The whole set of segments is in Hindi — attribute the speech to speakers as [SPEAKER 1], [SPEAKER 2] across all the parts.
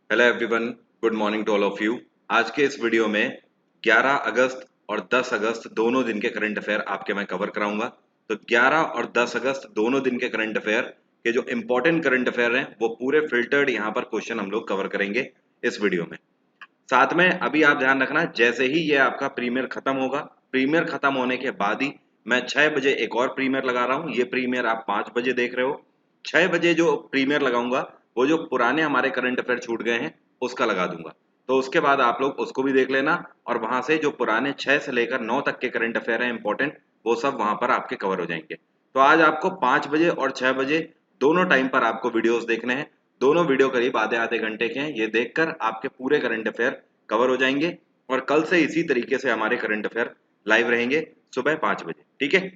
[SPEAKER 1] Hello everyone, good morning to all of you. आज के इस वीडियो में 11 अगस्त और 10 अगस्त दोनों दिन के करंट अफेयर आपके मैं कवर कराऊंगा। तो 11 और 10 अगस्त दोनों दिन के करंट अफेयर के जो इंपॉर्टेंट करंट अफेयर हैं वो पूरे फिल्टर्ड यहाँ पर क्वेश्चन हम लोग कवर करेंगे इस वीडियो में। साथ में अभी आप ध्यान रखना, जैसे ही ये आपका प्रीमियर खत्म होगा, प्रीमियर खत्म होने के बाद ही मैं 6 बजे एक और प्रीमियर लगा रहा हूँ। ये प्रीमियर आप 5 बजे देख रहे हो। 6 बजे जो प्रीमियर लगाऊंगा वो जो पुराने हमारे करंट अफेयर छूट गए हैं उसका लगा दूंगा। तो उसके बाद आप लोग उसको भी देख लेना और वहां से जो पुराने 6 से लेकर 9 तक के करंट अफेयर हैं इंपॉर्टेंट, वो सब वहां पर आपके कवर हो जाएंगे। तो आज आपको 5 बजे और 6 बजे दोनों टाइम पर आपको वीडियोस देखने हैं। दोनों वीडियो करीब आधे आधे घंटे के हैं। ये देखकर आपके पूरे करंट अफेयर कवर हो जाएंगे और कल से इसी तरीके से हमारे करंट अफेयर लाइव रहेंगे सुबह 5 बजे। ठीक है,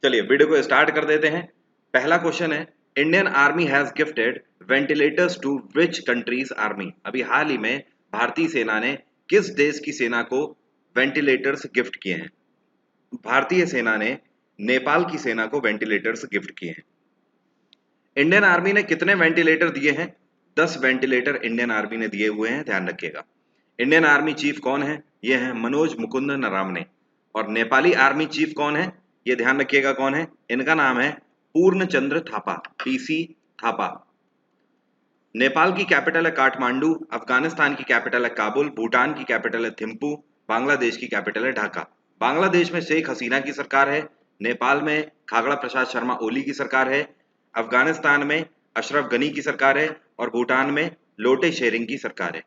[SPEAKER 1] चलिए वीडियो को स्टार्ट कर देते हैं। पहला क्वेश्चन है, Indian army has gifted ventilators to which countries army. अभी हाल ही में भारतीय सेना ने किस देश की सेना को वेंटिलेटर्स गिफ्ट किए हैं? भारतीय सेना ने नेपाल की सेना को वेंटिलेटर्स गिफ्ट किए हैं। इंडियन आर्मी ने कितने वेंटिलेटर दिए हैं? 10 वेंटिलेटर इंडियन आर्मी ने दिए हुए हैं, ध्यान रखिएगा। इंडियन आर्मी चीफ कौन है? ये है मनोज मुकुंद नरावने। और नेपाली आर्मी चीफ कौन है? ये ध्यान रखिएगा कौन है। इनका नाम है पूर्ण चंद्र थापा, पीसी थापा। नेपाल की कैपिटल है काठमांडू, अफगानिस्तान की कैपिटल है काबुल, भूटान की कैपिटल है थिम्पू, बांग्लादेश की कैपिटल है ढाका। बांग्लादेश में शेख हसीना की सरकार है, नेपाल में खागड़ा प्रसाद शर्मा ओली की सरकार है, अफगानिस्तान में अशरफ गनी की सरकार है और भूटान में लोटे शेरिंग की सरकार है।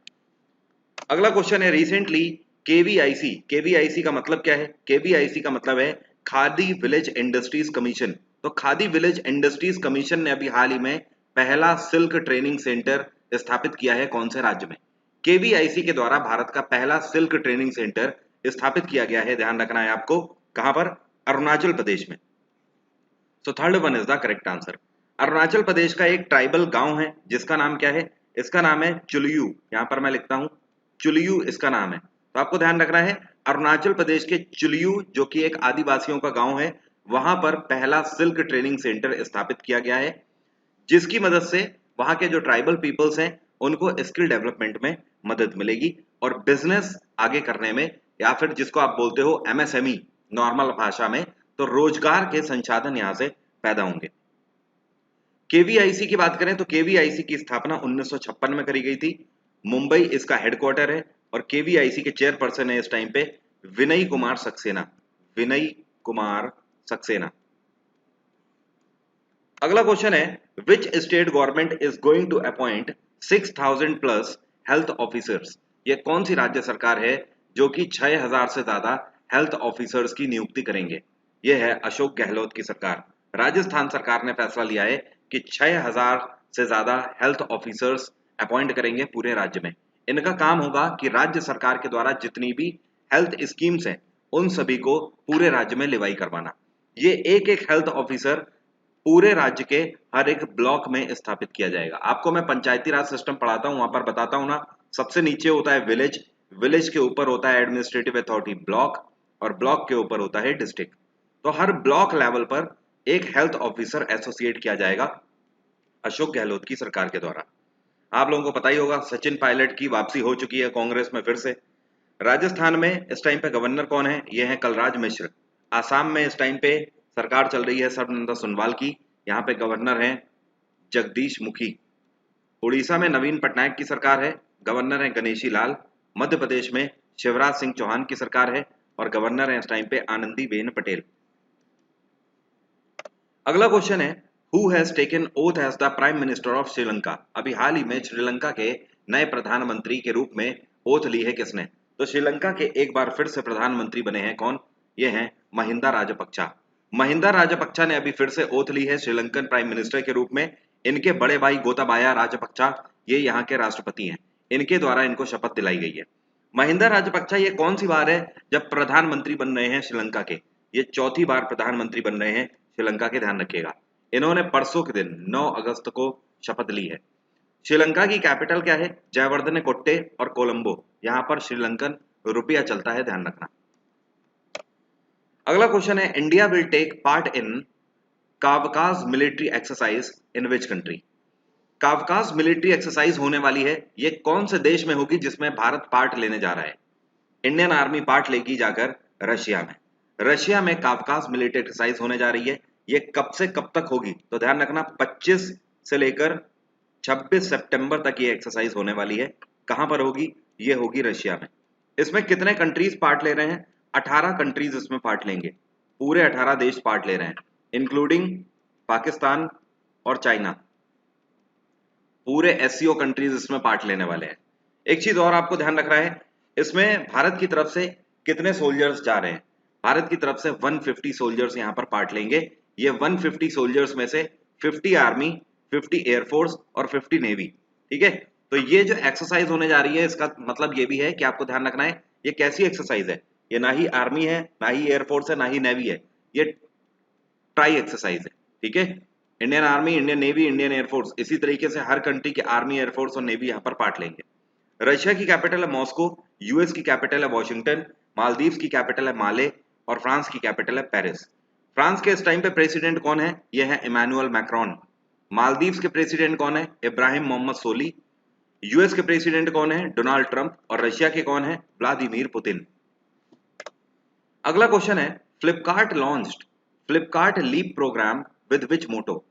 [SPEAKER 1] अगला क्वेश्चन है, रिसेंटली केवीआईसी, केवीआईसी का मतलब क्या है? केवीआईसी का मतलब है खादी विलेज इंडस्ट्रीज कमीशन। तो खादी विलेज इंडस्ट्रीज कमीशन ने अभी हाल ही में पहला सिल्क ट्रेनिंग सेंटर स्थापित किया है। कौन से राज्य में? केवीआईसी के द्वारा भारत का पहला सिल्क ट्रेनिंग सेंटर स्थापित किया गया है, ध्यान रखना है आपको। कहां पर? अरुणाचल प्रदेश में। So third one is the correct answer. Arunachal Pradesh का एक ट्राइबल गांव है जिसका नाम क्या है? इसका नाम है चुलियू। यहां पर मैं लिखता हूं चुलियू इसका नाम है। तो आपको ध्यान रखना है, अरुणाचल प्रदेश के चुलियू जो कि एक आदिवासियों का गांव है, वहां पर पहला सिल्क ट्रेनिंग सेंटर स्थापित किया गया है, जिसकी मदद से वहां के जो ट्राइबल पीपल्स हैं उनको स्किल डेवलपमेंट में मदद मिलेगी और बिजनेस आगे करने में, या फिर जिसको आप बोलते हो एमएसएमई नॉर्मल भाषा में, तो रोजगार के संसाधन यहां से पैदा होंगे। केवीआईसी की बात करें तो केवीआईसी की स्थापना 1956 में करी गई थी। मुंबई इसका हेडक्वार्टर है और केवीआईसी के चेयरपर्सन है इस टाइम पे विनय कुमार सक्सेना। विनय कुमार सक्सेना। अगला क्वेश्चन है, which state government is going to appoint 6000 plus health officers. ये कौन सी राज्य सरकार है जो कि 6000 से ज्यादा हेल्थ ऑफिसर्स की नियुक्ति करेंगे? ये है अशोक गहलोत की सरकार। राजस्थान सरकार ने फैसला लिया है कि 6000 से ज्यादा हेल्थ ऑफिसर्स अपॉइंट करेंगे पूरे राज्य में। इनका काम होगा कि राज्य सरकार के द्वारा जितनी भी हेल्थ स्कीम्स हैं उन सभी को पूरे राज्य में लेवाई करवाना। ये एक एक हेल्थ ऑफिसर पूरे राज्य के हर एक ब्लॉक में स्थापित किया जाएगा। आपको मैं पंचायती राज सिस्टम पढ़ाता हूं, वहां पर बताता हूं ना। सबसे नीचे होता है विलेज, विलेज के ऊपर होता है एडमिनिस्ट्रेटिव अथॉरिटी ब्लॉक, और ब्लॉक के ऊपर होता है डिस्ट्रिक्ट। तो हर ब्लॉक लेवल पर एक हेल्थ ऑफिसर एसोसिएट किया जाएगा अशोक गहलोत की सरकार के द्वारा। आप लोगों को पता ही होगा, सचिन पायलट की वापसी हो चुकी है कांग्रेस में फिर से। राजस्थान में इस टाइम पे गवर्नर कौन है? ये है कलराज मिश्र। आसाम में इस टाइम पे सरकार चल रही है सर्बानंद सोनोवाल की, यहाँ पे गवर्नर हैं जगदीश मुखी। उड़ीसा में नवीन पटनायक की सरकार है, गवर्नर है गणेशी लाल। मध्य प्रदेश में शिवराज सिंह चौहान की सरकार है और गवर्नर है इस टाइम पे आनंदीबेन पटेल। अगला क्वेश्चन है, who has taken oath as the prime minister of Sri Lanka. अभी हाल ही में श्रीलंका के नए प्रधानमंत्री के रूप में ओथ ली है किसने? तो श्रीलंका के एक बार फिर से प्रधानमंत्री बने हैं कौन? ये हैं महिंदा राजपक्षा। महिंदा राजपक्षा ने अभी फिर से ओथ ली है श्रीलंकन प्राइम मिनिस्टर के रूप में। इनके बड़े भाई गोताबाया राजपक्षा ये यहाँ के राष्ट्रपति हैं, इनके द्वारा इनको शपथ दिलाई गई है। महिंदा राजपक्षा ये कौन सी बार है जब प्रधानमंत्री बन रहे हैं श्रीलंका के? ये चौथी बार प्रधानमंत्री बन रहे हैं श्रीलंका के, ध्यान रखिएगा। इन्होंने परसों के दिन 9 अगस्त को शपथ ली है। श्रीलंका की कैपिटल क्या है? जयवर्धने कोट्टे और कोलंबो। यहाँ पर श्रीलंकन रुपया चलता है, ध्यान रखना। अगला क्वेश्चन है, India will take part in Kavkaz military exercise in which country. Kavkaz military exercise होने वाली है, ये कौन से देश में होगी जिसमें भारत पार्ट लेने जा रहा है? इंडियन आर्मी पार्ट लेगी जाकर रशिया में। रशिया में कावकास मिलिट्री एक्सरसाइज होने जा रही है। ये कब से कब तक होगी? तो ध्यान रखना 25 से लेकर 26 सितंबर तक ये एक्सरसाइज होने वाली है। कहां पर होगी? ये होगी रशिया में। इसमें कितने कंट्रीज पार्ट ले रहे हैं? 18 कंट्रीज इसमें पार्ट लेंगे। पूरे 18 देश पार्ट ले रहे हैं, इंक्लूडिंग पाकिस्तान और चाइना। पूरे एससीओ कंट्रीज इसमें पार्ट लेने वाले हैं। एक चीज और आपको ध्यान रखना है, इसमें भारत की तरफ से कितने सोल्जर्स जा रहे हैं? भारत की तरफ से 150 सोल्जर्स यहां पर पार्ट लेंगे। ये 150 सोल्जर्स में से 50 आर्मी, 50 एयरफोर्स और 50 नेवी। ठीक है, तो ये जो एक्सरसाइज होने जा रही है इसका मतलब ये भी है कि आपको ध्यान रखना है ये कैसी एक्सरसाइज है। ये ना ही आर्मी है, ना ही एयरफोर्स है, ना ही नेवी है, ये ट्राई एक्सरसाइज है। ठीक है, Indian army, Indian navy, Indian air force, इसी तरीके से हर कंट्री के आर्मी, एयरफोर्स और नेवी यहाँ पर पार्ट लेंगे। रशिया की कैपिटल है मॉस्को, यूएस की कैपिटल है वॉशिंगटन, मालदीव्स की कैपिटल है माले और फ्रांस की कैपिटल है पेरिस। फ्रांस के इस टाइम पे प्रेसिडेंट कौन है? ये है इमैनुअल मैक्रोन। मालदीव्स के प्रेसिडेंट कौन है? इब्राहिम मोहम्मद सोली। यूएस के प्रेसिडेंट कौन है? Donald Trump. और रशिया के कौन है? Vladimir Putin. अगला क्वेश्चन है, Flipkart launched Flipkart Leap programme with which motto?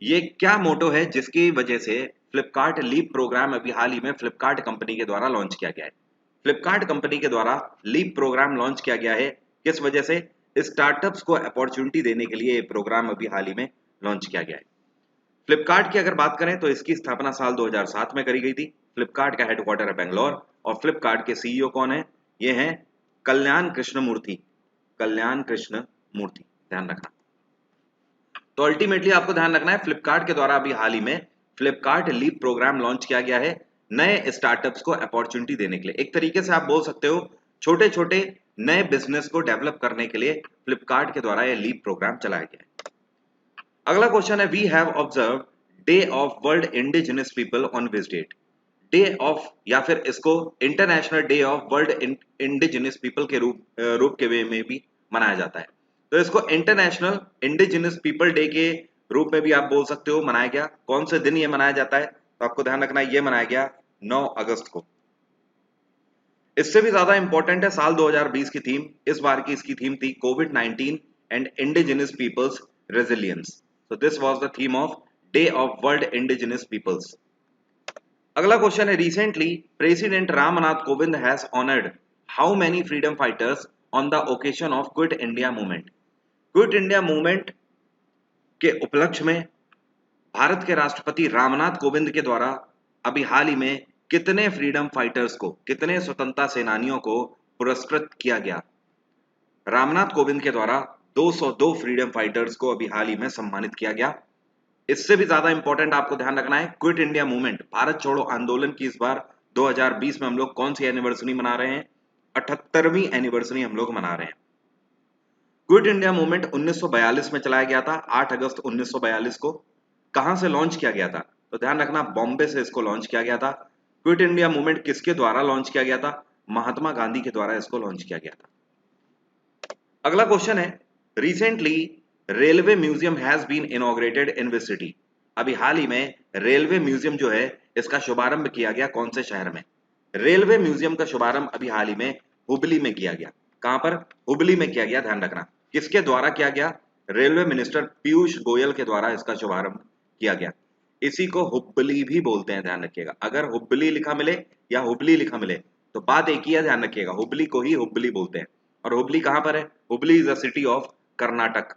[SPEAKER 1] ये क्या मोटो है जिसकी वजह से फ्लिपकार्ट लीप प्रोग्राम अभी हाल ही में फ्लिपकार्ट कंपनी के द्वारा लॉन्च किया गया है? फ्लिपकार्ट कंपनी के द्वारा लीप प्रोग्राम लॉन्च किया गया है, किस वजह से? स्टार्टअप्स को अपॉर्चुनिटी देने के लिए ये प्रोग्राम अभी हाल ही में लॉन्च किया गया है। फ्लिपकार्ट की अगर बात करें तो इसकी स्थापना साल 2007 में करी गई थी। फ्लिपकार्ट का हेडक्वार्टर है बेंगलोर और फ्लिपकार्ट के सीईओ कौन है? ये हैं कल्याण कृष्णमूर्ति। कल्याण कृष्णमूर्ति, ध्यान रखना। तो अल्टीमेटली आपको ध्यान रखना है फ्लिपकार्ट के द्वारा अभी हाल ही में फ्लिपकार्ट लीप प्रोग्राम लॉन्च किया गया है नए स्टार्टअप्स को अपॉर्चुनिटी देने के लिए। एक तरीके से आप बोल सकते हो छोटे छोटे नए बिजनेस को डेवलप करने के लिए फ्लिपकार्ट के द्वारा यह लीप प्रोग्राम चलाया गया है। अगला क्वेश्चन है, we have observe day of world indigenous people on which date? Day of या फिर इसको international day of world indigenous people के रूप के वे में भी मनाया जाता है। तो इसको इंटरनेशनल इंडिजिनस पीपल डे के रूप में भी आप बोल सकते हो मनाया गया। कौन से दिन ये मनाया जाता है? तो आपको ध्यान रखना है ये मनाया गया 9 अगस्त को। इससे भी ज्यादा इंपॉर्टेंट है साल 2020 की थीम। इस बार की इसकी थीम थी कोविड-19 and indigenous peoples resilience. So this was the theme of Day of World Indigenous Peoples. अगला क्वेश्चन है, recently president Ramnath Kovind has honoured how many freedom fighters on the occasion of quit India movement? Quit India movement के उपलक्ष्य में भारत के राष्ट्रपति रामनाथ कोविंद के द्वारा अभी हाल ही में कितने फ्रीडम फाइटर्स को, कितने स्वतंत्रता सेनानियों को पुरस्कृत किया गया? रामनाथ कोविंद के द्वारा 202 फ्रीडम फाइटर्स को अभी हाल ही में सम्मानित किया गया। इससे भी ज्यादा इंपॉर्टेंट आपको ध्यान रखना है, क्विट इंडिया मूवमेंट, भारत छोड़ो आंदोलन की इस बार 2020 में हम लोग कौन सी एनिवर्सरी मना रहे हैं? 78वीं एनिवर्सरी हम लोग मना रहे हैं। क्विट इंडिया मूवमेंट 1942 में चलाया गया था, 8 अगस्त 1942 को। कहां से लॉन्च किया गया था? तो ध्यान रखना बॉम्बे से इसको लॉन्च किया गया था। क्विट इंडिया मूवमेंट किसके द्वारा लॉन्च किया गया था? महात्मा गांधी के द्वारा इसको लॉन्च किया गया था। अगला क्वेश्चन है, recently railway museum has been inaugurated in which city? अभी हाल ही में रेलवे म्यूजियम जो है इसका शुभारंभ किया गया कौन से शहर में? रेलवे म्यूजियम का शुभारंभ अभी हाल ही में हुबली में किया गया। कहां पर? हुबली में किया गया, ध्यान रखना। किसके द्वारा किया गया? रेलवे मिनिस्टर पीयूष गोयल के द्वारा इसका शुभारंभ किया गया। इसी को हुबली भी बोलते हैं, ध्यान रखिएगा। अगर हुबली लिखा मिले या हुबली लिखा मिले तो बात एक ही है, ध्यान रखिएगा, हुबली को ही हुबली बोलते हैं। और हुबली कहां पर है? Hubli is a city of Karnataka.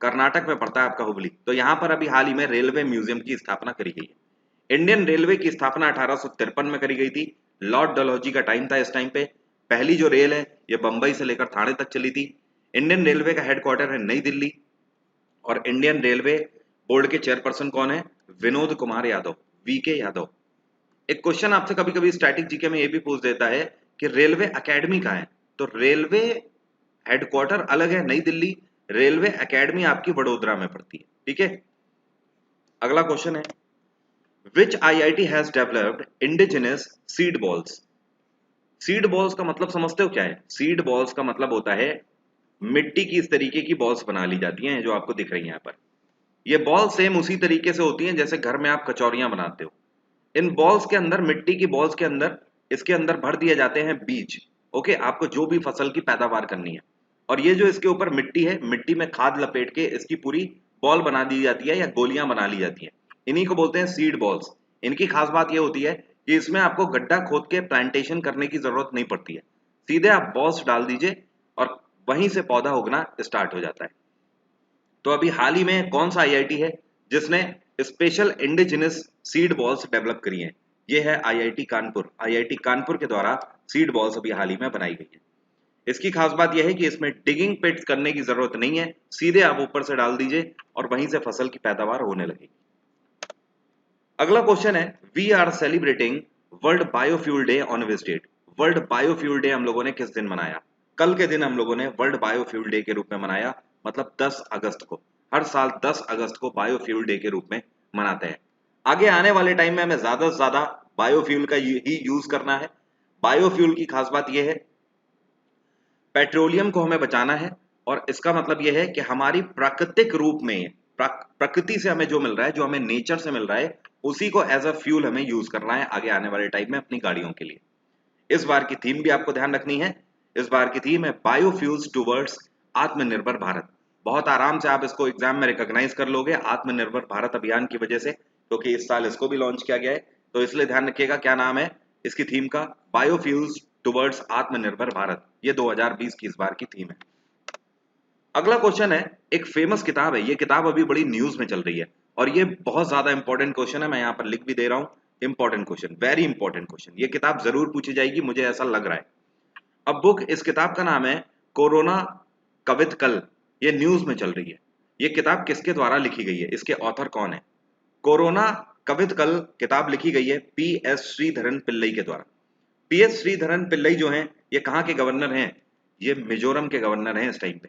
[SPEAKER 1] Karnataka में पड़ता है आपका हुबली। तो यहां पर अभी हाल ही में रेलवे म्यूजियम की स्थापना करी गई है। इंडियन रेलवे की स्थापना 1853 में करी गई थी। लॉर्ड डलहौजी का टाइम था इस टाइम पे। पहली जो रेल है ये बंबई से लेकर थाने तक चली थी। इंडियन रेलवे का हेडक्वार्टर है नई दिल्ली और इंडियन रेलवे बोर्ड के चेयरपर्सन कौन है? विनोद कुमार यादव, वीके यादव। एक क्वेश्चन आपसे कभी कभी स्टैटिक जीके में ये भी पूछ देता है कि रेलवे एकेडमी कहाँ है? तो रेलवे हेडक्वार्टर अलग है नई दिल्ली, रेलवे एकेडमी आपकी वडोदरा में पड़ती है। ठीक है, अगला क्वेश्चन है, विच IIT has developed indigenous seed balls? Seed balls का मतलब समझते हो क्या है? सीड बॉल्स का मतलब होता है मिट्टी की इस तरीके की बॉल्स बना ली जाती हैं जो आपको दिख रही हैं यहाँ पर। ये बॉल सेम उसी तरीके से होती हैं जैसे घर में आप कचौरियां बनाते हो। इन बॉल्स के अंदर, मिट्टी की बॉल्स के अंदर, इसके अंदर भर दिए जाते हैं बीज। ओके, आपको जो भी फसल की पैदावार करनी है, और ये जो इसके ऊपर मिट्टी है, मिट्टी में खाद लपेट के इसकी पूरी बॉल बना दी जाती है या गोलियां बना ली जाती हैं। इन्हीं को बोलते हैं सीड बॉल्स। इनकी खास बात ये होती है कि इसमें आपको गड्ढा खोद के प्लांटेशन करने की जरूरत नहीं पड़ती है, सीधे आप बॉल्स डाल दीजिए और वहीं से पौधा उगना स्टार्ट हो जाता है। तो अभी हाल ही में कौन सा आईआईटी है जिसने special indigenous seed balls develop करी हैं? ये है आईआईटी कानपुर। आईआईटी कानपुर के द्वारा सीड बॉल्स अभी हाल ही में बनाई गई है। इसकी खास बात यह है कि इसमें डिगिंग पिट्स करने की जरूरत नहीं है, सीधे आप ऊपर से डाल दीजिए और वहीं से फसल की पैदावार होने लगेगी। अगला क्वेश्चन है, we are celebrating world biofuel day on which date? World biofuel day हम लोगों ने किस दिन मनाया? कल के दिन हम लोगों ने वर्ल्ड बायोफ्यूल डे के रूप में मनाया, मतलब 10 अगस्त को। हर साल 10 अगस्त को बायोफ्यूल डे के रूप में मनाते हैं। आगे आने वाले टाइम में हमें ज्यादा से ज्यादा बायोफ्यूल का ही यूज करना है। बायोफ्यूल की खास बात यह है, पेट्रोलियम को हमें बचाना है, और इसका मतलब यह है कि हमारी प्राकृतिक रूप में, प्रकृति से हमें जो मिल रहा है, जो हमें नेचर से मिल रहा है, उसी को एज अ फ्यूल हमें यूज करना है आगे आने वाले टाइम में अपनी गाड़ियों के लिए। इस बार की थीम भी आपको ध्यान रखनी है। इस बार की थीम है बायोफ्यूल्स टुवर्ड्स आत्मनिर्भर भारत। बहुत आराम से आप इसको एग्जाम में रिकॉग्नाइज कर लोगे आत्मनिर्भर भारत अभियान की वजह से, क्योंकि इस साल इसको भी लॉन्च किया गया है। तो इसलिए ध्यान रखिएगा क्या नाम है इसकी थीम का, बायोफ्यूल्स टुवर्ड्स आत्मनिर्भर भारत। ये 2020 की इस बार की थीम है। अगला क्वेश्चन है, एक फेमस किताब है, ये किताब अभी बड़ी न्यूज में चल रही है और ये बहुत ज्यादा इंपॉर्टेंट क्वेश्चन है, मैं यहाँ पर लिख भी दे रहा हूँ, important question, very important question. ये किताब जरूर पूछी जाएगी, मुझे ऐसा लग रहा है। अब बुक, इस किताब का नाम है कोरोना कवित कल। ये न्यूज में चल रही है। ये किताब किसके द्वारा लिखी गई है, इसके ऑथर कौन है? कोरोना कवित कल किताब लिखी गई है पी एस श्रीधरन पिल्लई के द्वारा। पी एस श्रीधरन पिल्लई जो हैं, ये कहाँ के गवर्नर हैं? ये मिजोरम के गवर्नर हैं इस टाइम पे,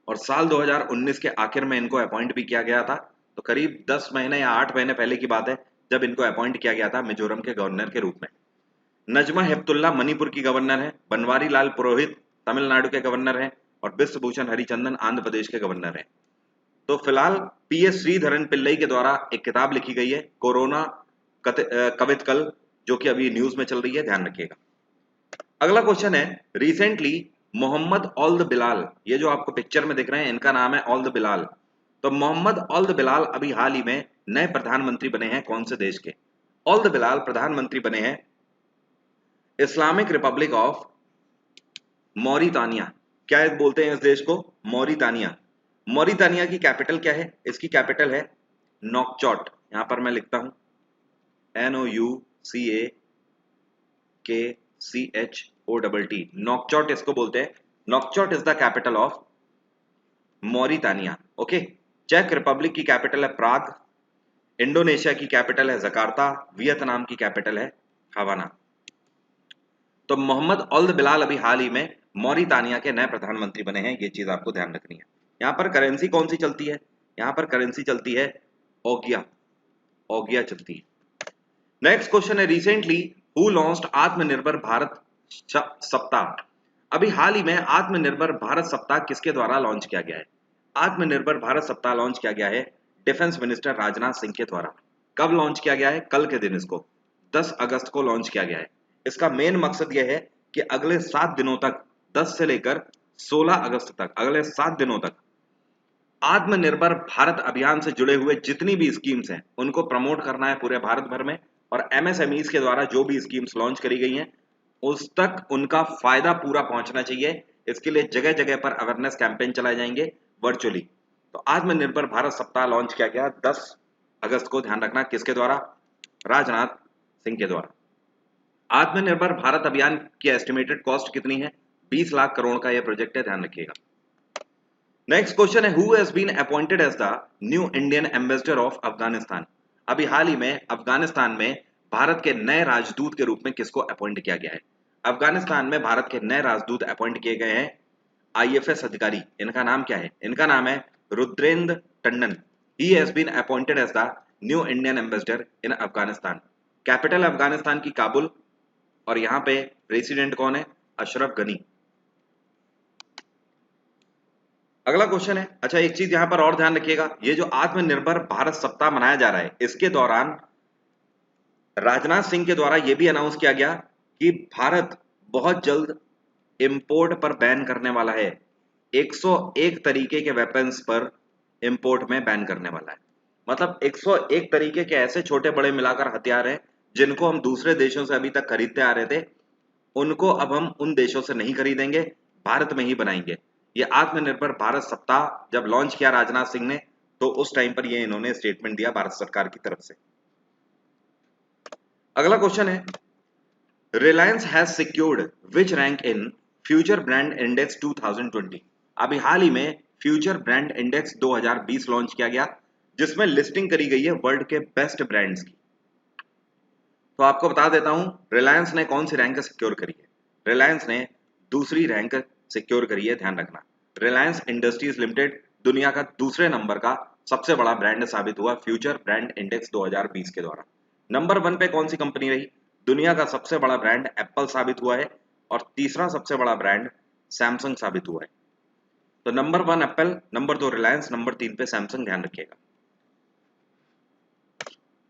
[SPEAKER 1] और साल 2019 के आखिर में इनको अपॉइंट भी किया गया था। तो करीब 10 महीने या 8 महीने पहले की बात है जब इनको अपॉइंट किया गया था मिजोरम के गवर्नर के रूप में। नजमा हेपतुल्ला मणिपुर की गवर्नर है, बनवारी लाल पुरोहित तमिलनाडु के गवर्नर हैं, और बिश्वभूषण हरिचंदन आंध्र प्रदेश के गवर्नर हैं। तो फिलहाल पी एस श्रीधरन पिल्लई के द्वारा एक किताब लिखी गई है कोरोना कवित कल, जो कि अभी न्यूज में चल रही है, ध्यान रखिएगा। अगला क्वेश्चन है, रिसेंटली मोहम्मद औल्द बिलाल, ये जो आपको पिक्चर में दिख रहे हैं इनका नाम है औल्द बिलाल। तो मोहम्मद औल्द बिलाल अभी हाल ही में नए प्रधानमंत्री बने हैं कौन से देश के? औल्द बिलाल प्रधानमंत्री बने हैं इस्लामिक रिपब्लिक ऑफ मॉरितानिया। क्या बोलते हैं इस देश को? मॉरितानिया। मॉरितानिया की कैपिटल क्या है? इसकी कैपिटल है नौकचौट। यहां पर मैं लिखता हूं NOUCAKCHOTT, नौकचौट इसको बोलते हैं। Nouakchott is the capital of Mauritania. Okay. चेक रिपब्लिक की कैपिटल है प्राग, इंडोनेशिया की कैपिटल है जकार्ता, वियतनाम की कैपिटल है हवाना। तो मोहम्मद औल्द बिलाल अभी हाल ही में मॉरितानिया के नए प्रधानमंत्री बने हैं, ये चीज आपको ध्यान रखनी है। यहाँ पर करेंसी कौन सी चलती है? यहाँ पर करेंसी चलती है ओगिया, ओगिया चलती है। नेक्स्ट क्वेश्चन है, रिसेंटली हु लॉन्च्ड आत्मनिर्भर भारत सप्ताह? अभी हाल ही में आत्मनिर्भर भारत सप्ताह किसके द्वारा लॉन्च किया गया है? आत्मनिर्भर भारत सप्ताह लॉन्च किया गया है डिफेंस मिनिस्टर राजनाथ सिंह के द्वारा। कब लॉन्च किया गया है? कल के दिन, इसको 10 अगस्त को लॉन्च किया गया है। इसका मेन मकसद यह है कि अगले 7 दिनों तक, 10 से लेकर 16 अगस्त तक, अगले 7 दिनों तक आत्मनिर्भर भारत अभियान से जुड़े हुए जितनी भी स्कीम्स हैं उनको प्रमोट करना है पूरे भारत भर में, और एमएसएमईज के द्वारा जो भी स्कीम्स लॉन्च करी गई हैं उस तक उनका फायदा पूरा पहुंचना चाहिए। इसके लिए जगह जगह पर अवेयरनेस कैंपेन चलाए जाएंगे वर्चुअली। तो आत्मनिर्भर भारत सप्ताह लॉन्च किया गया 10 अगस्त को, ध्यान रखना किसके द्वारा? राजनाथ सिंह के द्वारा। आत्मनिर्भर भारत अभियान की एस्टिमेटेड कॉस्ट कितनी है? 20 लाख करोड़ का यह प्रोजेक्ट है, ध्यान रखिएगा। नेक्स्ट क्वेश्चन है, who has been appointed as the new Indian ambassador of Afghanistan? अभी हाल ही में अफगानिस्तान में भारत के नए राजदूत के रूप में किसको अपॉइंट किया गया है? अफगानिस्तान में भारत के नए राजदूत अपॉइंट किए गए हैं आईएफएस अधिकारी। इनका नाम क्या है? इनका नाम है Rudrendra Tandon. He has been appointed as the new Indian ambassador in Afghanistan. Capital Afghanistan की काबुल, और यहाँ पे प्रेसिडेंट कौन है? अशरफ गनी। अगला क्वेश्चन है, अच्छा एक चीज यहां पर और ध्यान रखिएगा, ये जो आत्मनिर्भर भारत सप्ताह मनाया जा रहा है, इसके दौरान राजनाथ सिंह के द्वारा यह भी अनाउंस किया गया कि भारत बहुत जल्द इंपोर्ट पर बैन करने वाला है। 101 तरीके के वेपन्स पर इंपोर्ट में बैन करने वाला है। मतलब 101 तरीके के ऐसे छोटे बड़े मिलाकर हथियार हैं जिनको हम दूसरे देशों से अभी तक खरीदते आ रहे थे, उनको अब हम उन देशों से नहीं खरीदेंगे, भारत में ही बनाएंगे। ये आत्मनिर्भर भारत सप्ताह जब लॉन्च किया राजनाथ सिंह ने, तो उस टाइम पर ये इन्होंने स्टेटमेंट दिया भारत सरकार की तरफ से। अगला क्वेश्चन है, Reliance has secured which rank in future brand index 2020। अभी हाल ही में फ्यूचर ब्रांड इंडेक्स 2020 लॉन्च किया गया, जिसमें लिस्टिंग करी गई है वर्ल्ड के बेस्ट ब्रांड्स की। तो आपको बता देता हूं रिलायंस ने कौन सी रैंक सिक्योर करी है। रिलायंस ने दूसरी रैंक सिक्योर करी है, ध्यान रखना। रिलायंस इंडस्ट्रीज लिमिटेड दुनिया का दूसरे नंबर का सबसे बड़ा ब्रांड साबित हुआ फ्यूचर ब्रांड इंडेक्स 2020 के द्वारा। नंबर 1 पे कौन सी कंपनी रही? दुनिया का सबसे बड़ा ब्रांड एप्पल साबित हुआ है और तीसरा सबसे बड़ा ब्रांड सैमसंग साबित हुआ है। तो number 1 Apple, number 2 Reliance, number 3 पे सैमसंग, ध्यान रखिएगा।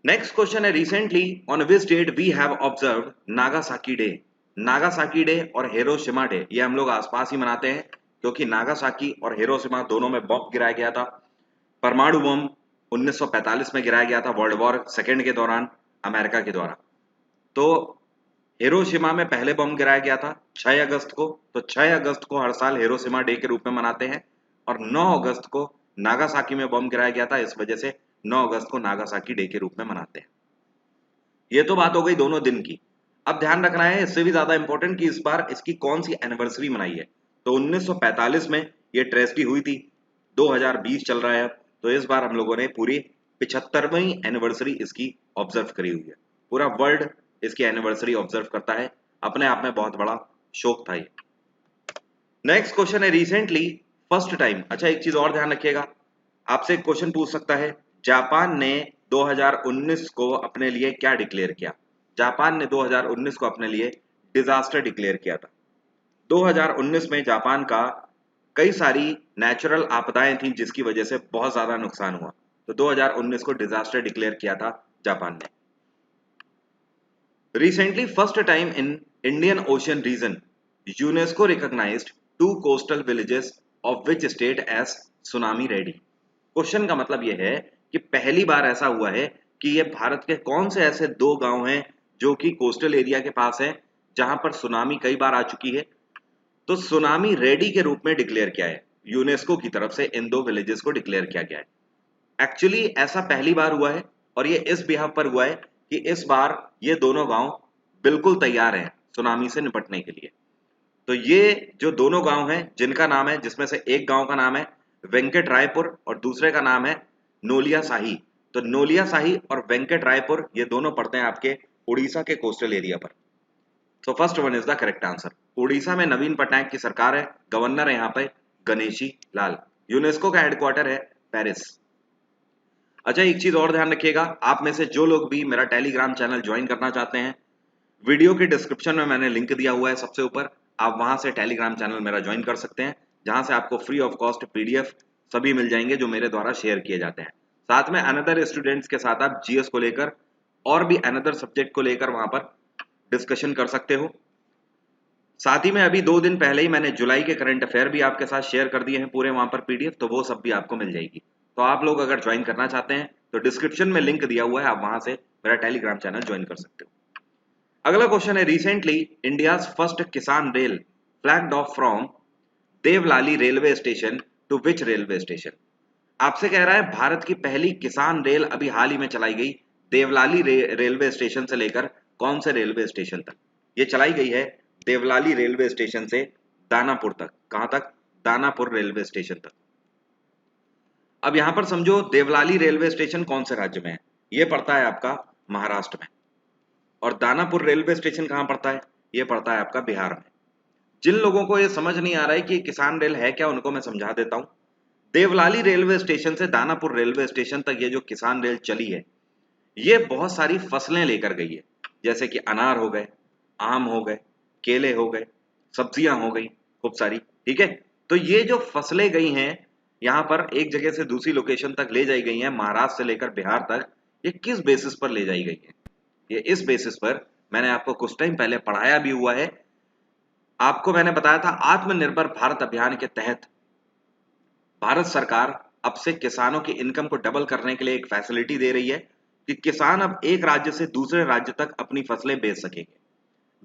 [SPEAKER 1] नेक्स्ट क्वेश्चन है, recently on which date we have observed Nagasaki day. Nagasaki day और हिरोशिमा डे ये हम लोग आसपास ही मनाते हैं, क्योंकि नागासाकी और हिरोशिमा दोनों में बम गिराया गया था। परमाणु बम 1945 में गिराया गया था वर्ल्ड वॉर सेकेंड के दौरान अमेरिका के द्वारा। तो हिरोशिमा में पहले बम गिराया गया था 6 अगस्त को, तो 6 अगस्त को हर साल हिरोशिमा डे के रूप में मनाते हैं। और 9 अगस्त को नागासाकी में बम गिराया गया था, इस वजह से 9 अगस्त को नागासाकी डे के रूप में मनाते हैं। ये तो बात हो गई दोनों दिन की। अब ध्यान रखना है इससे भी ज्यादा इंपॉर्टेंट कि इस बार इसकी कौन सी एनिवर्सरी मनाई है। तो 1945 में ये ट्रेजेडी हुई थी, 2020 चल रहा है अब, तो इस बार हम लोगों ने पूरी 75वीं एनिवर्सरी इसकी ऑब्जर्व करी हुई है। पूरा वर्ल्ड इसकी एनिवर्सरी ऑब्जर्व करता है, अपने आप में बहुत बड़ा शौक था ये। नेक्स्ट क्वेश्चन है, रिसेंटली फर्स्ट टाइम, अच्छा एक चीज और ध्यान रखिएगा, आपसे एक क्वेश्चन पूछ सकता है, जापान ने 2019 को अपने लिए क्या डिक्लेयर किया? जापान ने 2019 को अपने लिए डिजास्टर डिक्लेयर किया था। 2019 में जापान का कई सारी नेचुरल आपदाएं थी जिसकी वजह से बहुत ज्यादा नुकसान हुआ, तो 2019 को डिजास्टर डिक्लेयर किया था जापान ने। Recently first time in Indian ocean region UNESCO recognised 2 coastal villages of which state as tsunami ready. Question का मतलब यह है कि पहली बार ऐसा हुआ है कि ये भारत के कौन से ऐसे 2 गांव हैं जो कि कोस्टल एरिया के पास हैं, जहां पर सुनामी कई बार आ चुकी है, तो सुनामी रेडी के रूप में डिक्लेयर किया है। यूनेस्को की तरफ से इन 2 विलेजेस को डिक्लेयर किया गया है। एक्चुअली ऐसा पहली बार हुआ है और ये इस बिहाफ पर हुआ है कि इस बार ये दोनों गांव बिल्कुल तैयार हैं सुनामी से निपटने के लिए। तो ये जो दोनों गांव हैं जिनका नाम है, जिसमें से एक गांव का नाम है वेंकट रायपुर और दूसरे का नाम है नोलिया साही। तो नोलिया साही और वेंकट रायपुर ये दोनों पड़ते हैं आपके उड़ीसा के कोस्टल एरिया पर। तो first one is the correct answer. Orissa में नवीन पटनायक की सरकार है, गवर्नर है यहाँ पे गणेशी लाल। यूनेस्को का हेडक्वार्टर है पेरिस। अच्छा एक चीज और ध्यान रखिएगा, आप में से जो लोग भी मेरा टेलीग्राम चैनल ज्वाइन करना चाहते हैं, वीडियो के डिस्क्रिप्शन में मैंने लिंक दिया हुआ है सबसे ऊपर, आप वहां से टेलीग्राम चैनल मेरा ज्वाइन कर सकते हैं, जहां से आपको फ्री ऑफ कॉस्ट पीडीएफ सभी मिल जाएंगे जो मेरे द्वारा शेयर किए जाते हैं। साथ में अनदर स्टूडेंट्स के साथ आप जीएस को लेकर और भी अनदर सब्जेक्ट को लेकर वहां पर डिस्कशन कर सकते हो। साथ ही में अभी 2 दिन पहले ही मैंने जुलाई के करंट अफेयर भी आपके साथ शेयर कर दिए हैं पूरे वहां पर पीडीएफ, तो वो सब भी आपको मिल जाएगी। तो आप लोग अगर ज्वाइन करना चाहते हैं तो डिस्क्रिप्शन में लिंक दिया हुआ है, आप वहां से मेरा टेलीग्राम चैनल ज्वाइन कर सकते हो। अगला क्वेश्चन है, recently India's first Kisan rail flagged off from Deolali railway station to which railway station. आपसे कह रहा है भारत की पहली किसान रेल अभी हाल ही में चलाई गई देवलाली रेलवे स्टेशन से लेकर कौन से रेलवे स्टेशन तक? ये चलाई गई है देवलाली रेलवे स्टेशन से दानापुर तक। कहां तक? दानापुर रेलवे स्टेशन तक। अब यहां पर समझो देवलाली रेलवे स्टेशन कौन से राज्य में है? ये पड़ता है आपका महाराष्ट्र में। और दानापुर रेलवे स्टेशन कहां पड़ता है? ये पड़ता है आपका बिहार में। जिन लोगों को ये समझ नहीं आ रहा है कि किसान रेल है क्या, उनको मैं समझा देता हूं। देवलाली रेलवे स्टेशन से दानापुर रेलवे स्टेशन तक ये जो किसान रेल चली है, ये बहुत सारी फसलें लेकर गई है, जैसे कि अनार हो गए, आम हो गए, केले हो गए, सब्जियां हो गई खूब सारी, ठीक है। तो ये जो फसलें गई हैं यहाँ पर एक जगह से दूसरी लोकेशन तक ले जाई गई हैं, महाराष्ट्र से लेकर बिहार तक, ये किस बेसिस पर ले जाई गई है? ये इस बेसिस पर, मैंने आपको कुछ टाइम पहले पढ़ाया भी हुआ है, आपको मैंने बताया था आत्मनिर्भर भारत अभियान के तहत भारत सरकार अब से किसानों की इनकम को डबल करने के लिए एक फैसिलिटी दे रही है कि किसान अब एक राज्य से दूसरे राज्य तक अपनी फसलें बेच सकेंगे,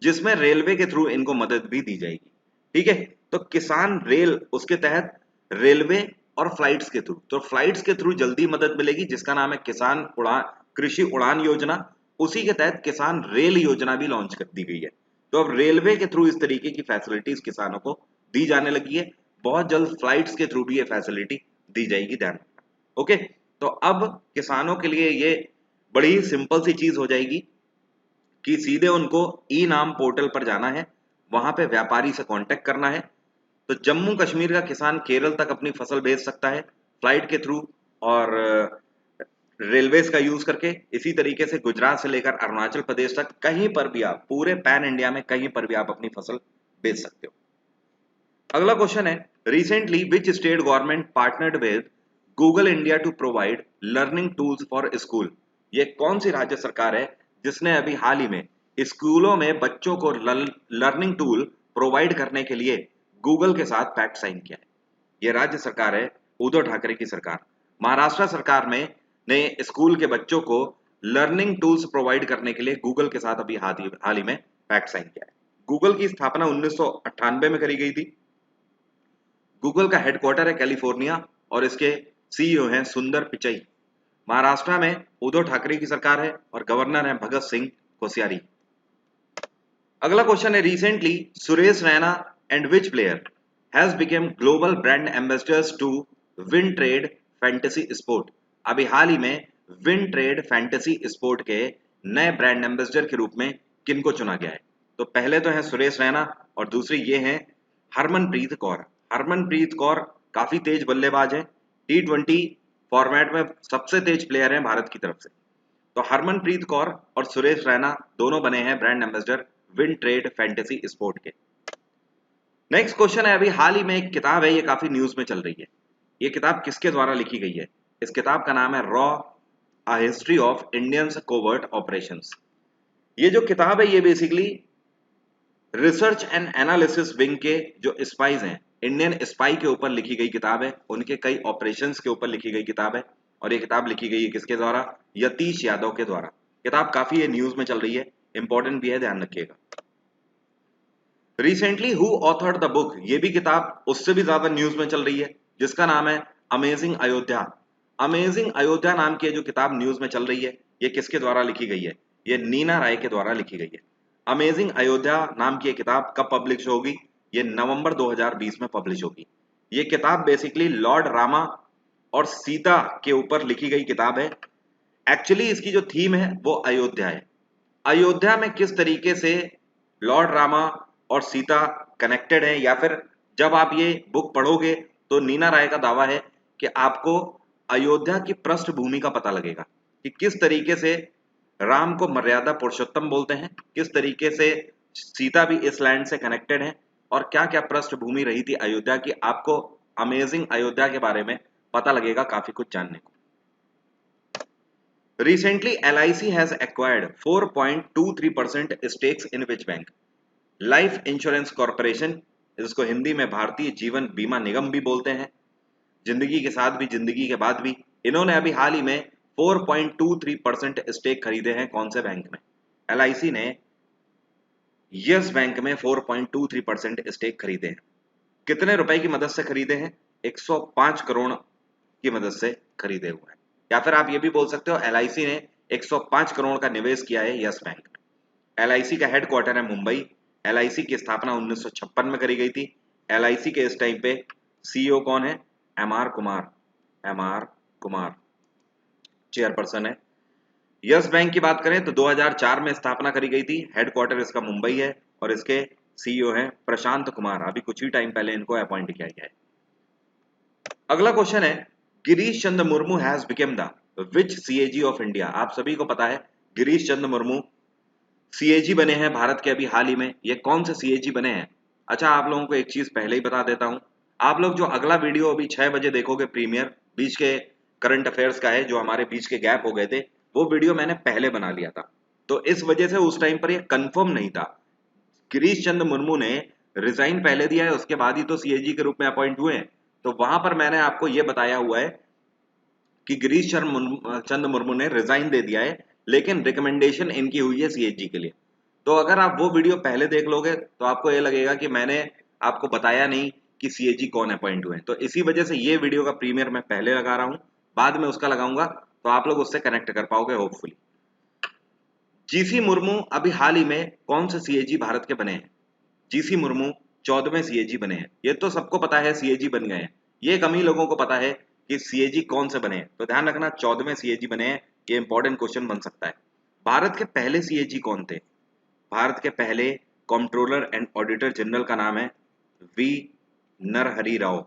[SPEAKER 1] जिसमें रेलवे के थ्रू इनको मदद भी दी जाएगी। ठीक है, तो किसान रेल, उसके तहत रेलवे और फ्लाइट्स के थ्रू, तो फ्लाइट्स के थ्रू जल्दी मदद मिलेगी, जिसका नाम है किसान उड़ान, कृषि उड़ान योजना। उसी के तहत किसान रेल योजना भी लॉन्च कर दी गई है। तो अब रेलवे के थ्रू इस तरीके की फैसिलिटीज किसानों को दी जाने लगी है। बहुत जल्द फ्लाइट्स के थ्रू भी ये फैसिलिटी दी जाएगी, ध्यान रखना। ओके, तो अब किसानों के लिए ये बड़ी ही सिंपल सी चीज हो जाएगी कि सीधे उनको ई नाम पोर्टल पर जाना है, वहां पे व्यापारी से कांटेक्ट करना है। तो जम्मू कश्मीर का किसान केरल तक अपनी फसल भेज सकता है फ्लाइट के थ्रू और रेलवेज का यूज करके। इसी तरीके से गुजरात से लेकर अरुणाचल प्रदेश तक कहीं पर भी आप, पूरे पैन इंडिया में कहीं पर भी आप अपनी फसल बेच सकते हो। अगला क्वेश्चन है, recently which state government partnered with Google India to provide learning tools for school? ये कौन सी राज्य सरकार है जिसने अभी हाल ही में स्कूलों में बच्चों को लर्निंग टूल प्रोवाइड करने के लिए गूगल के साथ पैक्ट साइन किया है? ये राज्य सरकार है उद्धव ठाकरे की सरकार। महाराष्ट्र सरकार में ने स्कूल के बच्चों को लर्निंग टूल्स प्रोवाइड करने के लिए गूगल के साथ अभी हाल ही में पैक्ट साइन किया है। गूगल की स्थापना 1998 में करी गई थी। गूगल का हेडक्वार्टर है कैलिफोर्निया और इसके सीईओ हैं सुंदर पिचई। महाराष्ट्र में उद्धव ठाकरे की सरकार है और गवर्नर है भगत सिंह कोश्यारी। अगला क्वेश्चन है, recently Suresh Raina and which player has become global brand ambassadors to win trade fantasy sport? अभी हाल ही में विन ट्रेड फैंटेसी स्पोर्ट के नए ब्रांड एम्बेसडर के रूप में किनको चुना गया है? तो पहले तो है सुरेश रैना और दूसरी ये हैं हरमनप्रीत कौर। हरमनप्रीत कौर काफी तेज बल्लेबाज है, T20 फॉर्मेट में सबसे तेज प्लेयर हैं भारत की तरफ से। तो हरमनप्रीत कौर और सुरेश रैना दोनों बने हैं brand ambassador win trade fantasy sport के। नेक्स्ट क्वेश्चन है, अभी हाल ही में एक किताब है, ये काफी न्यूज में चल रही है। ये किताब किसके द्वारा लिखी गई है? इस किताब का नाम है raw, a history of Indian covert operations. ये जो किताब है ये basically research and analysis wing के जो स्पाइज हैं, इंडियन स्पाई के ऊपर लिखी गई किताब है, उनके कई ऑपरेशंस के ऊपर लिखी गई किताब है। और ये किताब लिखी गई है किसके द्वारा? यतीश यादव के द्वारा। किताब काफी ये न्यूज में चल रही है, इंपॉर्टेंट भी है, ध्यान रखिएगा। Recently who authored the book? ये भी किताब उससे भी ज्यादा न्यूज में चल रही है, जिसका नाम है अमेजिंग अयोध्या। अमेजिंग अयोध्या नाम की जो किताब न्यूज में चल रही है, ये किसके द्वारा लिखी गई है? ये नीना राय के द्वारा लिखी गई है। अमेजिंग अयोध्या नाम की ये किताब कब पब्लिश होगी? ये नवंबर 2020 में पब्लिश होगी। ये किताब बेसिकली लॉर्ड रामा और सीता के ऊपर लिखी गई किताब है। एक्चुअली इसकी जो थीम है वो अयोध्या है। अयोध्या में किस तरीके से लॉर्ड रामा और सीता कनेक्टेड है, या फिर जब आप ये बुक पढ़ोगे तो नीना राय का दावा है कि आपको अयोध्या की पृष्ठभूमि का पता लगेगा कि किस तरीके से राम को मर्यादा पुरुषोत्तम बोलते हैं, किस तरीके से सीता भी इस लैंड से कनेक्टेड है और क्या क्या पृष्ठभूमि रही थी अयोध्या की। आपको अमेजिंग अयोध्या के बारे में पता लगेगा काफी कुछ जानने को। Recently, LIC has acquired 4.23% stakes in which bank? Life insurance corporation, जिसको हिंदी में भारतीय जीवन बीमा निगम भी बोलते हैं, जिंदगी के साथ भी जिंदगी के बाद भी, इन्होंने अभी हाल ही में 4.23% स्टेक खरीदे हैं। कौन से बैंक में? LIC ने यस बैंक में 4.23% स्टेक खरीदे हैं। कितने रुपए की मदद से खरीदे हैं? 105 करोड़ की मदद से खरीदे हुए हैं। या फिर आप ये भी बोल सकते हो LIC ने 105 करोड़ का निवेश किया है यस बैंक में। LIC का हेडक्वार्टर है मुंबई। LIC की स्थापना 1956 में करी गई थी। LIC के इस टाइम पे सीईओ कौन है? MR कुमार चेयरपर्सन है। यस बैंक की बात करें तो 2004 में स्थापना करी गई थी। हेडक्वार्टर इसका मुंबई है और इसके सीईओ हैं प्रशांत कुमार। अभी कुछ ही टाइम पहले इनको अपॉइंट किया गया है। अगला क्वेश्चन है, Girish Chandra Murmu has become the which CAG of India? आप सभी को पता है गिरीश चंद्र मुर्मू सीएजी बने हैं भारत के अभी हाल ही में। ये कौन से सीएजी बने हैं? अच्छा, आप लोगों को एक चीज पहले ही बता देता हूं, आप लोग जो अगला वीडियो अभी 6 बजे देखोगे प्रीमियर, बीच के करंट अफेयर्स का है, जो हमारे बीच के गैप हो गए थे, वो वीडियो मैंने पहले बना लिया था। तो इस वजह से उस टाइम पर ये कंफर्म नहीं था। गिरीश चंद्र मुर्मू ने रिजाइन पहले दिया है, उसके बाद ही तो सीएजी के रूप में अपॉइंट हुए हैं। तो वहां पर मैंने आपको ये बताया हुआ है कि गिरीश चंद्र मुर्मू ने रिजाइन दे दिया है, लेकिन रिकमेंडेशन इनकी हुई है सीएजी के लिए। तो अगर आप वो वीडियो पहले देख लोगे तो आपको ये लगेगा कि मैंने आपको बताया नहीं कि सीएजी कौन अपॉइंट हुए हैं। तो इसी वजह से ये वीडियो का प्रीमियर मैं पहले लगा रहा हूं, बाद में उसका लगाऊंगा, तो आप लोग उससे कनेक्ट कर पाओगे होपफुली। जीसी मुर्मू अभी हाल ही में कौन से सीएजी भारत के बने हैं? जीसी मुर्मू 14वें सीएजी बने हैं। ये तो सबको पता है सीएजी बन गए हैं, ये कम ही लोगों को पता है कि सीएजी कौन से बने हैं। तो ध्यान रखना 14वें सीएजी बने हैं, ये इंपॉर्टेंट क्वेश्चन बन सकता है। भारत के पहले सीएजी कौन थे? भारत के पहले कंट्रोलर एंड ऑडिटर जनरल का नाम है वी नरहरि राव।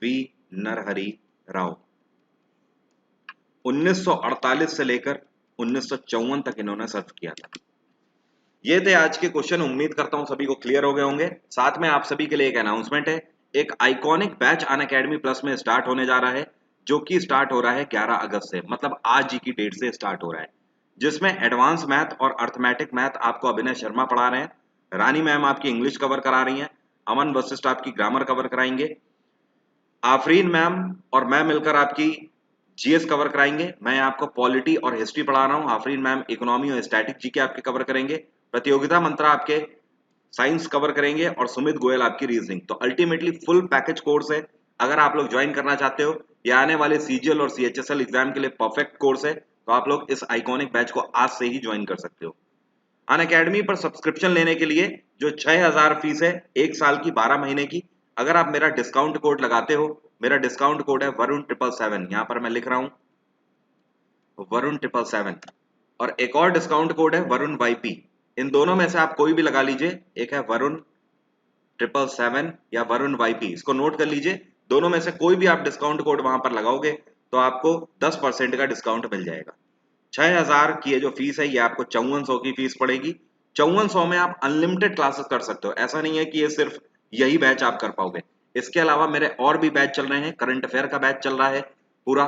[SPEAKER 1] वी नरहरि राव 1948 से लेकर 1954 तक इन्होंने सर्व किया था। ये थे आज के क्वेश्चन, उम्मीद करता हूं सभी को क्लियर हो गए होंगे। साथ में आप सभी के लिए एक अनाउंसमेंट है, एक आइकॉनिक बैच अनअकैडमी प्लस में स्टार्ट होने जा रहा है, जो कि स्टार्ट हो रहा है 11 अगस्त से, मतलब आज ही की डेट से स्टार्ट हो रहा है, जिसमें एडवांस मैथ और अर्थमेटिक मैथ आपको अभिनय शर्मा पढ़ा रहे हैं, रानी मैम आपकी इंग्लिश कवर करा रही हैं, अमन वशिष्ठ आपकी ग्रामर कवर कराएंगे, आफरीन मैम और मैं मिलकर आपकी जीएस कवर कराएंगे। मैं आपको पॉलिटी और हिस्ट्री पढ़ा रहा हूँ, आफरीन मैम इकोनॉमी और स्टैटिक जीके आपके कवर करेंगे, प्रतियोगिता मंत्रा आपके साइंस कवर करेंगे और सुमित गोयल आपकी रीजनिंग। तो अल्टीमेटली फुल पैकेज कोर्स है। अगर आप लोग ज्वाइन करना चाहते हो, या आने वाले सीजीएल और सीएचएसएल एग्जाम के लिए परफेक्ट कोर्स है, तो आप लोग इस आइकॉनिक बैच को आज से ही ज्वाइन कर सकते हो। अनअकैडमी पर सब्सक्रिप्शन लेने के लिए जो 6000 फीस है, एक साल की 12 महीने की, अगर आप मेरा डिस्काउंट कोड लगाते हो, मेरा डिस्काउंट कोड है वरुण 777, यहां पर मैं लिख रहा हूं वरुण 777, और एक और डिस्काउंट कोड है वरुण वाईपी। इन दोनों में से आप कोई भी लगा लीजिए, एक है वरुण 777 या वरुण वाईपी, इसको नोट कर लीजिए। दोनों में से कोई भी आप डिस्काउंट कोड वहां पर लगाओगे तो आपको 10% का डिस्काउंट मिल जाएगा। 6000 की ये जो फीस है, ये आपको 5400 की फीस पड़ेगी। 5400 में आप अनलिमिटेड क्लासेस कर सकते हो। ऐसा नहीं है कि ये सिर्फ यही बैच आप कर पाओगे, इसके अलावा मेरे और भी बैच चल रहे हैं। करंट अफेयर का बैच चल रहा है पूरा,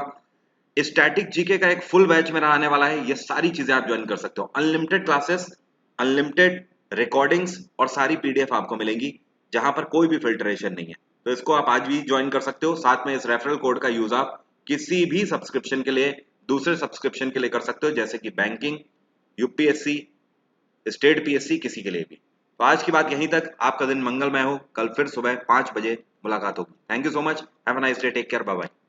[SPEAKER 1] स्टैटिक जीके का एक फुल बैच मेरा आने वाला है। ये सारी चीजें आप ज्वाइन कर सकते हो, अनलिमिटेड क्लासेस, अनलिमिटेड रिकॉर्डिंग्स और सारी पीडीएफ आपको मिलेंगी, जहां पर कोई भी फिल्ट्रेशन नहीं है। तो इसको आप आज भी ज्वाइन कर सकते हो। साथ में इस रेफरल कोड का यूज आप किसी भी सब्सक्रिप्शन के लिए, दूसरे सब्सक्रिप्शन के लिए कर सकते हो, जैसे कि बैंकिंग, यूपीएससी, स्टेट पीएससी, किसी के लिए भी। तो आज की बात यहीं तक। आपका दिन मंगलमय हो। कल फिर सुबह 5 बजे मुलाकात होगी। Thank you so much. Have a nice day. Take care. Bye bye.